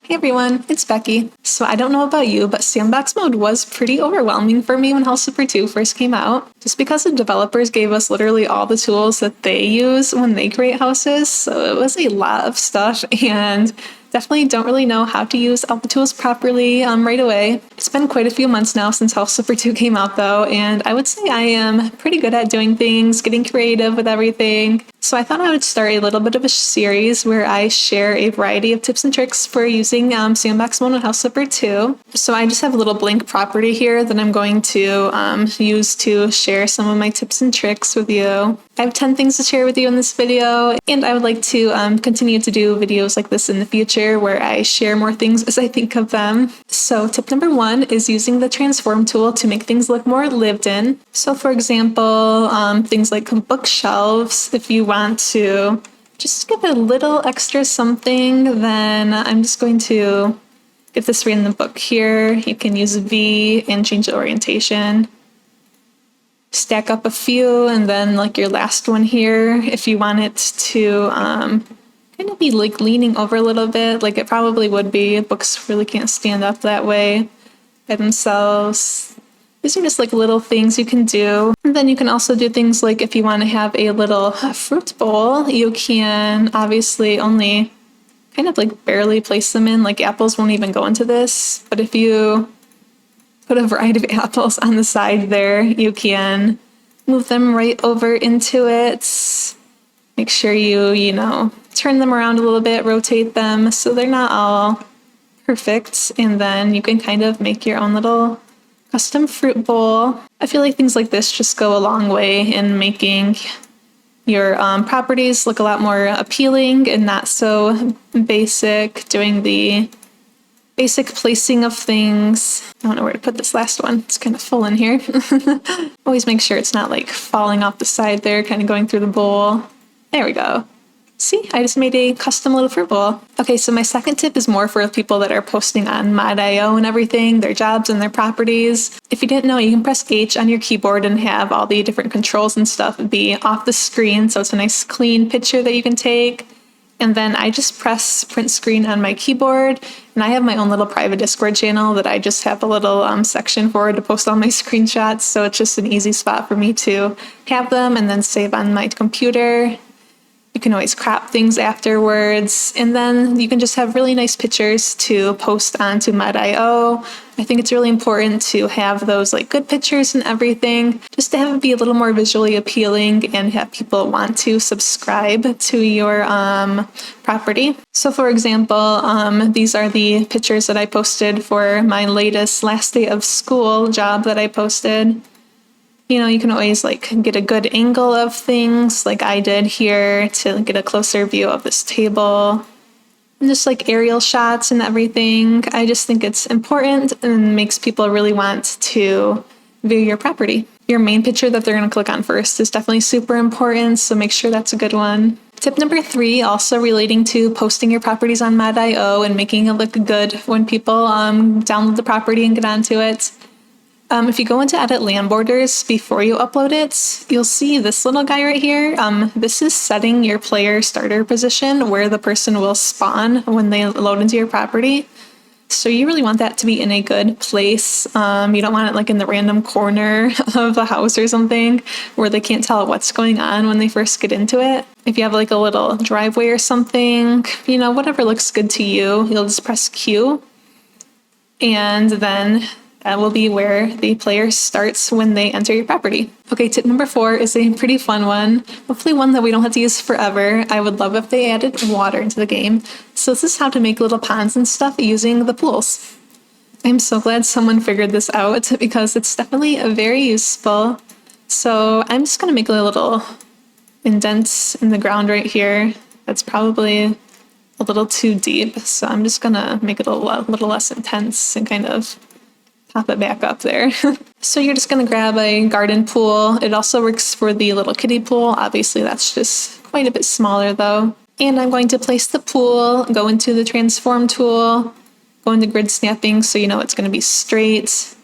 Hey everyone, it's Becky. So I don't know about you, but sandbox mode was pretty overwhelming for me when House Super 2 first came out, just because the developers gave us literally all the tools that they use when they create houses, so it was a lot of stuff, and definitely don't really know how to use all the tools properly right away. It's been quite a few months now since House Super 2 came out though, and I would say I am pretty good at doing things, getting creative with everything. So I thought I would start a little bit of a series where I share a variety of tips and tricks for using sandbox mode on House Flipper 2. So I just have a little blank property here that I'm going to use to share some of my tips and tricks with you. I have 10 things to share with you in this video, and I would like to continue to do videos like this in the future where I share more things as I think of them. So tip number 1 is using the transform tool to make things look more lived in. So for example, things like bookshelves, if you want to just give it a little extra something, then I'm just going to get this random book here. You can use V and change the orientation. Stack up a few, and then like your last one here, if you want it to kind of be like leaning over a little bit, like it probably would be. Books really can't stand up that way by themselves. These are just like little things you can do. And then you can also do things like if you want to have a little fruit bowl, you can obviously only kind of like barely place them in, like apples won't even go into this. But if you put a variety of apples on the side there, you can move them right over into it. Make sure you turn them around a little bit, rotate them so they're not all perfect. And then you can kind of make your own little custom fruit bowl. I feel like things like this just go a long way in making your properties look a lot more appealing and not so basic, doing the basic placing of things. I don't know where to put this last one. It's kind of full in here. Always make sure it's not like falling off the side there, kind of going through the bowl. There we go. See, I just made a custom little fruit bowl. Okay, so my second tip is more for people that are posting on Mod.io and everything, their jobs and their properties. If you didn't know, you can press H on your keyboard and have all the different controls and stuff be off the screen, so it's a nice clean picture that you can take. And then I just press print screen on my keyboard, and I have my own little private Discord channel that I just have a little section for to post all my screenshots, so it's just an easy spot for me to have them and then save on my computer. You can always crop things afterwards, and then you can just have really nice pictures to post onto Mod.io. I think it's really important to have those like good pictures and everything, just to have it be a little more visually appealing and have people want to subscribe to your property. So for example, these are the pictures that I posted for my latest last day of school job that I posted. You can always like get a good angle of things like I did here to get a closer view of this table. And just like aerial shots and everything. I just think it's important and makes people really want to view your property. Your main picture that they're going to click on first is definitely super important, so make sure that's a good one. Tip number 3, also relating to posting your properties on Mod.io and making it look good when people download the property and get onto it. If you go into edit land borders before you upload it, you'll see this little guy right here. This is setting your player starter position where the person will spawn when they load into your property. So you really want that to be in a good place. You don't want it like in the random corner of a house or something where they can't tell what's going on when they first get into it. If you have like a little driveway or something, whatever looks good to you, you'll just press Q, and then that will be where the player starts when they enter your property. Okay, tip number 4 is a pretty fun one. Hopefully one that we don't have to use forever. I would love if they added water into the game. So this is how to make little ponds and stuff using the pools. I'm so glad someone figured this out because it's definitely very useful. So I'm just gonna make a little indent in the ground right here. That's probably a little too deep. So I'm just gonna make it a little less intense and kind of pop it back up there. So you're just gonna grab a garden pool. It also works for the little kiddie pool. Obviously that's just quite a bit smaller though. And I'm going to place the pool, go into the transform tool, go into grid snapping so you know it's gonna be straight.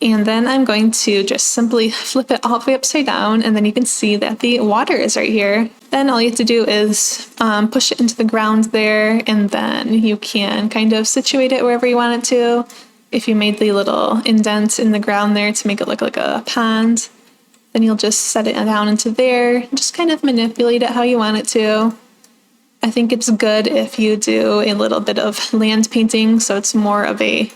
And then I'm going to just simply flip it all the way upside down, and then you can see that the water is right here. Then all you have to do is push it into the ground there, and then you can kind of situate it wherever you want it to. If you made the little indent in the ground there to make it look like a pond, then you'll just set it down into there, just kind of manipulate it how you want it to. I think it's good if you do a little bit of land painting, so it's more of a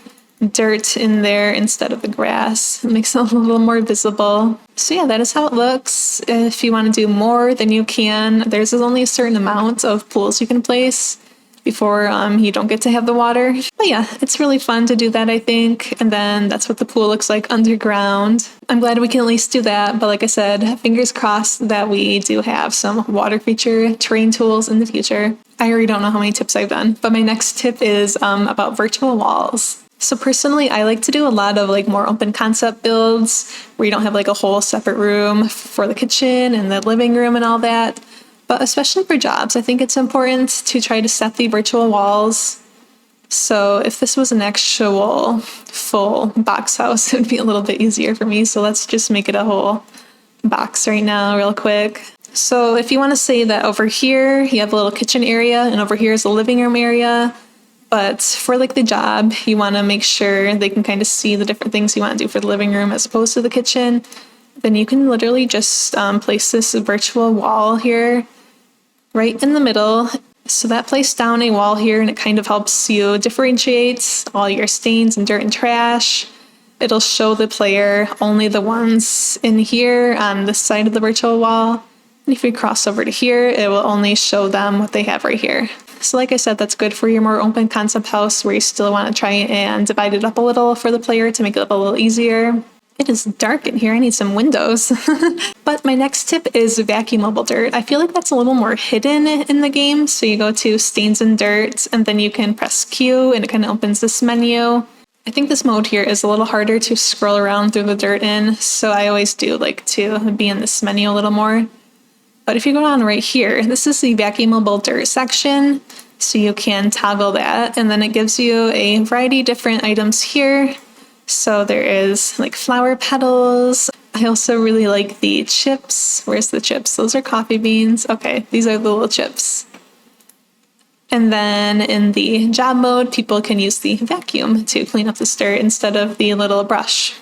dirt in there instead of the grass. It makes it a little more visible. So yeah, that is how it looks. If you want to do more, then you can. There's only a certain amount of pools you can place before you don't get to have the water. But yeah, it's really fun to do that, I think. And then that's what the pool looks like underground. I'm glad we can at least do that. But like I said, fingers crossed that we do have some water feature terrain tools in the future. I already don't know how many tips I've done, but my next tip is about virtual walls. So personally, I like to do a lot of like more open concept builds where you don't have like a whole separate room for the kitchen and the living room and all that. But especially for jobs, I think it's important to try to set the virtual walls. So if this was an actual full box house, it would be a little bit easier for me. So let's just make it a whole box right now real quick. So if you want to say that over here, you have a little kitchen area and over here is the living room area. But for like the job, you want to make sure they can kind of see the different things you want to do for the living room as opposed to the kitchen. Then you can literally just place this virtual wall here right in the middle. So that placed down a wall here, and it kind of helps you differentiate all your stains and dirt and trash. It'll show the player only the ones in here on this side of the virtual wall. And if you cross over to here, it will only show them what they have right here. So like I said, that's good for your more open concept house where you still want to try and divide it up a little for the player to make it a little easier. It is dark in here. I need some windows. But my next tip is Vacuumable dirt. I feel like that's a little more hidden in the game. So you go to stains and dirt, and then you can press Q, and it kind of opens this menu. I think this mode here is a little harder to scroll around through the dirt in. So I always do like to be in this menu a little more. But if you go down right here, this is the Vacuumable dirt section. So you can toggle that, and then it gives you a variety of different items here. So there is like flower petals. I also really like the chips. Where's the chips? Those are coffee beans. Okay, these are the little chips. And then in the job mode, people can use the vacuum to clean up the dirt instead of the little brush.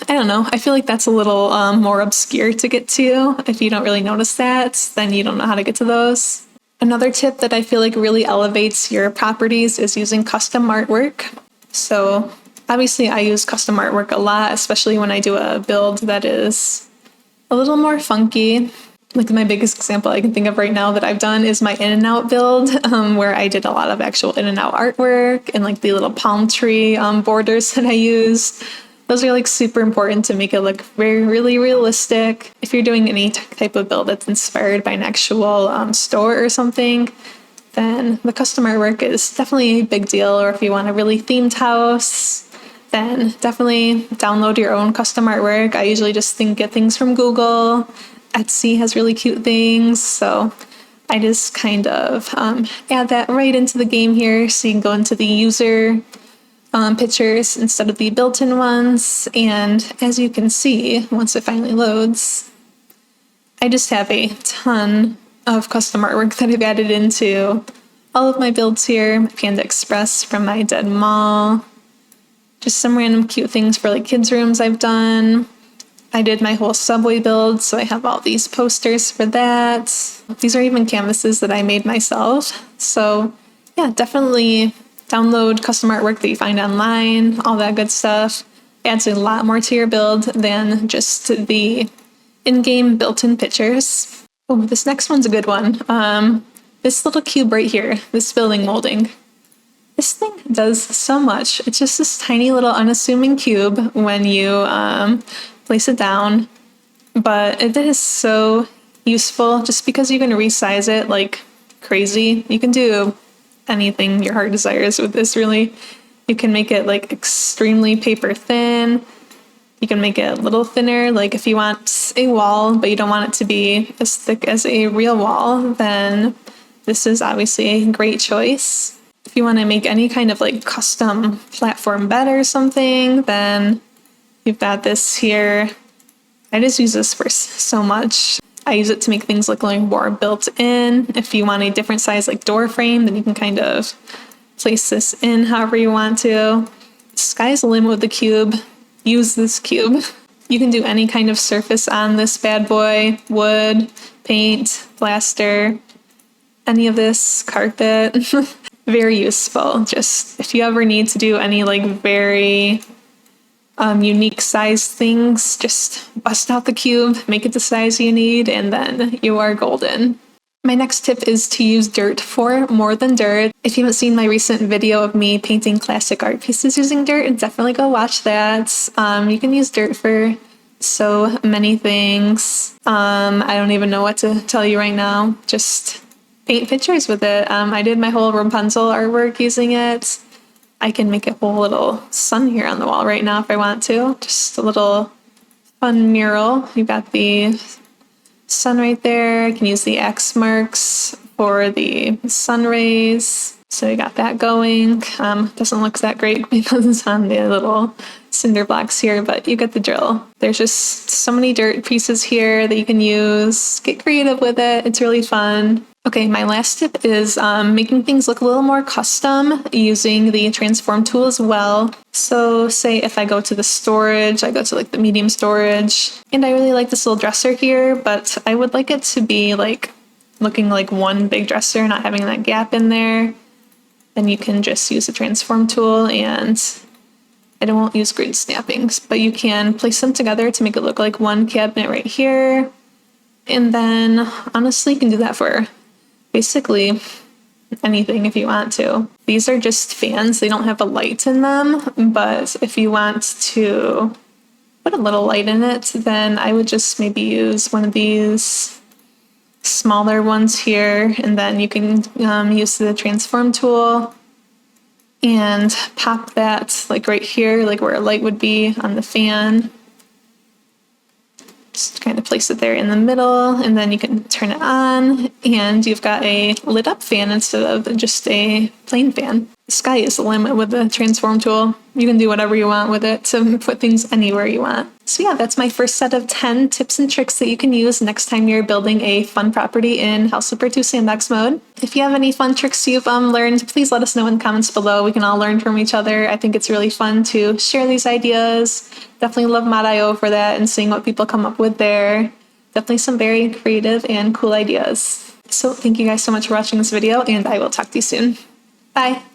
I don't know. I feel like that's a little more obscure to get to. If you don't really notice that, then you don't know how to get to those. Another tip that I feel like really elevates your properties is using custom artwork. So obviously I use custom artwork a lot, especially when I do a build that is a little more funky. Like my biggest example I can think of right now that I've done is my In-N-Out build, where I did a lot of actual In-N-Out artwork and like the little palm tree borders that I used. Those are like super important to make it look really realistic. If you're doing any type of build that's inspired by an actual store or something, then the custom artwork is definitely a big deal. Or if you want a really themed house, then definitely download your own custom artwork. I usually just get things from Google. Etsy has really cute things, so I just kind of add that right into the game here, so you can go into the user pictures instead of the built-in ones. And as you can see, once it finally loads, I just have a ton of custom artwork that I've added into all of my builds here. Panda Express from my dead mall. Just some random cute things for like kids' rooms I've done. I did my whole subway build, so I have all these posters for that. These are even canvases that I made myself. So yeah, definitely download custom artwork that you find online, all that good stuff. Adds a lot more to your build than just the in-game built-in pictures. Oh, this next one's a good one. This little cube right here, this building molding. This thing does so much. It's just this tiny little unassuming cube when you place it down, but it is so useful just because you can resize it like crazy. You can do anything your heart desires with this, really. You can make it like extremely paper thin. You can make it a little thinner, like if you want a wall but you don't want it to be as thick as a real wall, then this is obviously a great choice. If you want to make any kind of like custom platform bed or something, then you've got this here. I just use this for so much. I use it to make things look like more built in. If you want a different size like door frame, then you can kind of place this in however you want to. Sky's the limit with the cube. Use this cube. You can do any kind of surface on this bad boy. Wood, paint, plaster, any of this, carpet. Very useful. Just if you ever need to do any like very unique size things, just bust out the cube, make it the size you need, and then you are golden. My next tip is to use dirt for more than dirt. If you haven't seen my recent video of me painting classic art pieces using dirt, definitely go watch that. You can use dirt for so many things. I don't even know what to tell you right now. Just paint pictures with it. I did my whole Rapunzel artwork using it. I can make a whole little sun here on the wall right now if I want to. Just a little fun mural. You've got the sun right there. I can use the X marks for the sun rays. So we got that going. Doesn't look that great because it's on the little cinder blocks here, but you get the drill. There's just so many dirt pieces here that you can use. Get creative with it. It's really fun. Okay, my last tip is making things look a little more custom using the transform tool as well. So say if I go to the storage, I go to like the medium storage, and I really like this little dresser here, but I would like it to be like looking like one big dresser, not having that gap in there. Then you can just use the transform tool, and I won't use grid snappings, but you can place them together to make it look like one cabinet right here. And then honestly, you can do that for basically anything if you want to. These are just fans. They don't have a light in them, but if you want to put a little light in it, then I would just maybe use one of these smaller ones here, and then you can use the transform tool and pop that like right here, like where a light would be on the fan. Just kind of place it there in the middle, and then you can turn it on, and you've got a lit up fan instead of just a plain fan. The sky is the limit with the transform tool. You can do whatever you want with it to put things anywhere you want. So yeah, that's my first set of 10 tips and tricks that you can use next time you're building a fun property in House Flipper 2 sandbox mode. If you have any fun tricks you've learned, please let us know in the comments below. We can all learn from each other. I think it's really fun to share these ideas. Definitely love Mod.io for that and seeing what people come up with there. Definitely some very creative and cool ideas. So thank you guys so much for watching this video, and I will talk to you soon. Bye!